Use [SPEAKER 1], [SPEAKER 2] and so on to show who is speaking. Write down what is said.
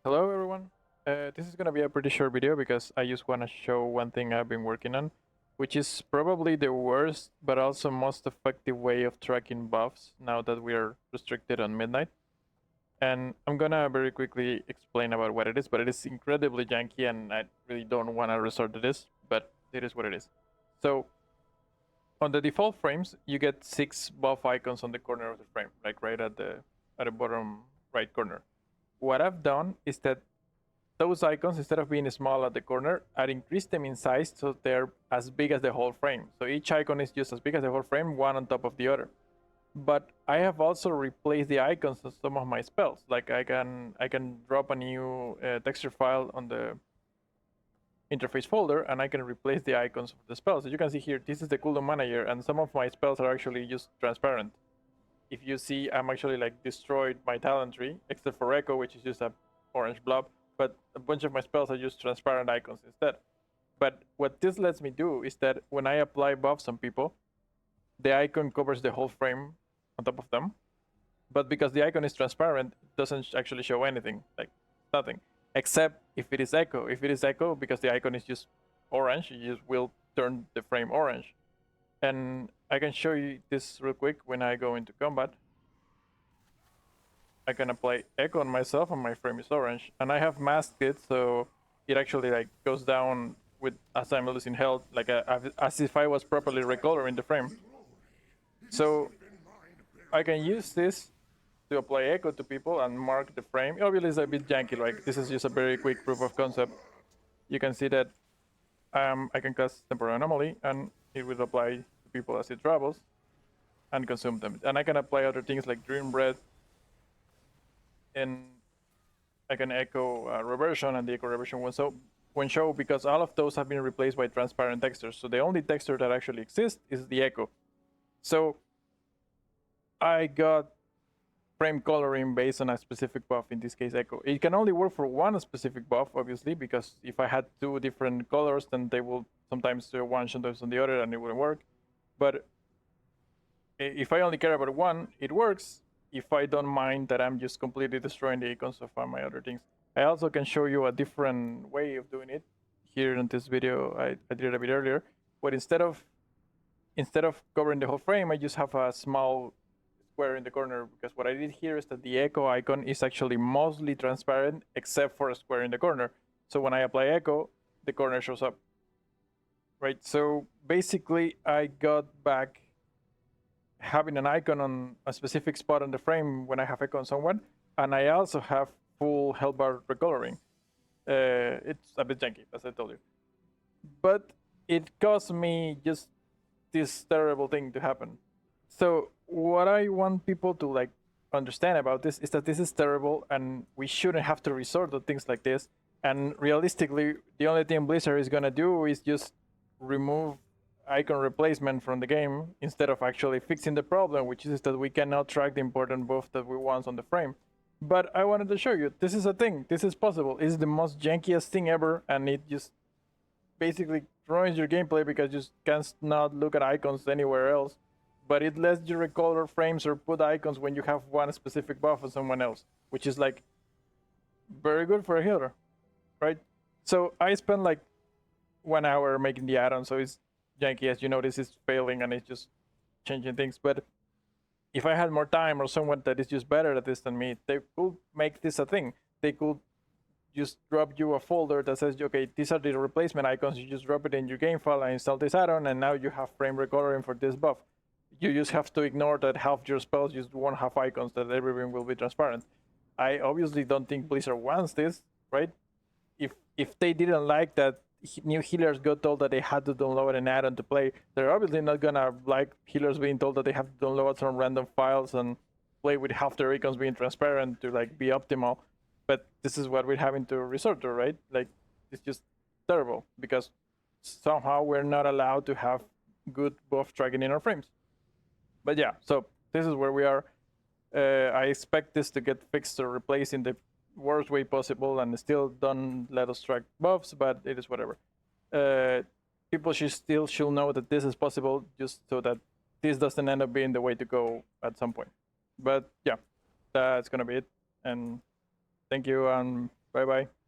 [SPEAKER 1] Hello everyone. This is gonna be a pretty short video because I just wanna show one thing I've been working on, which is probably the worst but also most effective way of tracking buffs now that we are restricted on midnight. And I'm gonna very quickly explain about what it is, but it is incredibly janky and I really don't wanna resort to this, but it is what it is. So on the default frames, you get 6 buff icons on the corner of the frame, like right at the bottom right corner. What I've done is that those icons, instead of being small at the corner, I increased them in size so they're as big as the whole frame. So each icon is just as big as the whole frame, one on top of the other. But I have also replaced the icons of some of my spells. Like I can drop a new texture file on the interface folder, and I can replace the icons of the spells. So you can see here, this is the cooldown manager, and some of my spells are actually just transparent. If you see, I'm actually like destroyed my talent tree, except for Echo, which is just a orange blob, but a bunch of my spells are just transparent icons instead. But what this lets me do is that when I apply buffs on people, the icon covers the whole frame on top of them. But because the icon is transparent, it doesn't actually show anything, like nothing, except if it is Echo. If it is Echo, because the icon is just orange, you just will turn the frame orange. And I can show you this real quick when I go into combat. I can apply echo on myself and my frame is orange. And I have masked it so it actually like goes down with as I'm losing health, like as if I was properly recoloring the frame. So I can use this to apply echo to people and mark the frame. Obviously it's a bit janky, like this is just a very quick proof of concept. You can see that I can cast temporary anomaly and it will apply to people as it travels and consume them. And I can apply other things like dream breath and I can echo reversion, and the echo reversion when show because all of those have been replaced by transparent textures. So the only texture that actually exists is the echo. So I got frame coloring based on a specific buff, in this case echo. It can only work for one specific buff, obviously, because if I had two different colors, then they will sometimes do one, sometimes on the other, and it wouldn't work. But if I only care about one, it works. If I don't mind that I'm just completely destroying the icons of my other things. I also can show you a different way of doing it. Here in this video, I did it a bit earlier, but instead of covering the whole frame, I just have a small square in the corner, because what I did here is that the echo icon is actually mostly transparent except for a square in the corner. So when I apply echo, the corner shows up. Right, so basically I got back having an icon on a specific spot on the frame when I have echo on someone, and I also have full health bar recoloring. It's a bit janky, as I told you, but it caused me just this terrible thing to happen. So what I want people to like understand about this is that this is terrible, and we shouldn't have to resort to things like this. And realistically, the only thing Blizzard is gonna do is just remove icon replacement from the game instead of actually fixing the problem, which is that we cannot track the important buff that we want on the frame. But I wanted to show you, this is a thing, this is possible. It's the most jankiest thing ever, and it just basically ruins your gameplay because you just can't not look at icons anywhere else. But it lets you recolor frames or put icons when you have one specific buff on someone else, which is like very good for a healer, right? So I spent like 1 hour making the add-on, so it's janky. As you notice, it's failing and it's just changing things. But if I had more time or someone that is just better at this than me, they could make this a thing. They could just drop you a folder that says, okay, these are the replacement icons. You just drop it in your game file and install this add-on, and now you have frame recoloring for this buff. You just have to ignore that half your spells just won't have icons, that everything will be transparent. I obviously don't think Blizzard wants this, right? If they didn't like that new healers got told that they had to download an add-on to play, they're obviously not gonna like healers being told that they have to download some random files and play with half their icons being transparent to like be optimal. But this is what we're having to resort to, right? Like, it's just terrible because somehow we're not allowed to have good buff tracking in our frames. But yeah, so this is where we are. I expect this to get fixed or replaced in the worst way possible, and still don't let us track buffs, but it is whatever. People should know that this is possible, just so that this doesn't end up being the way to go at some point. But yeah, that's gonna be it. And thank you, and Bye bye.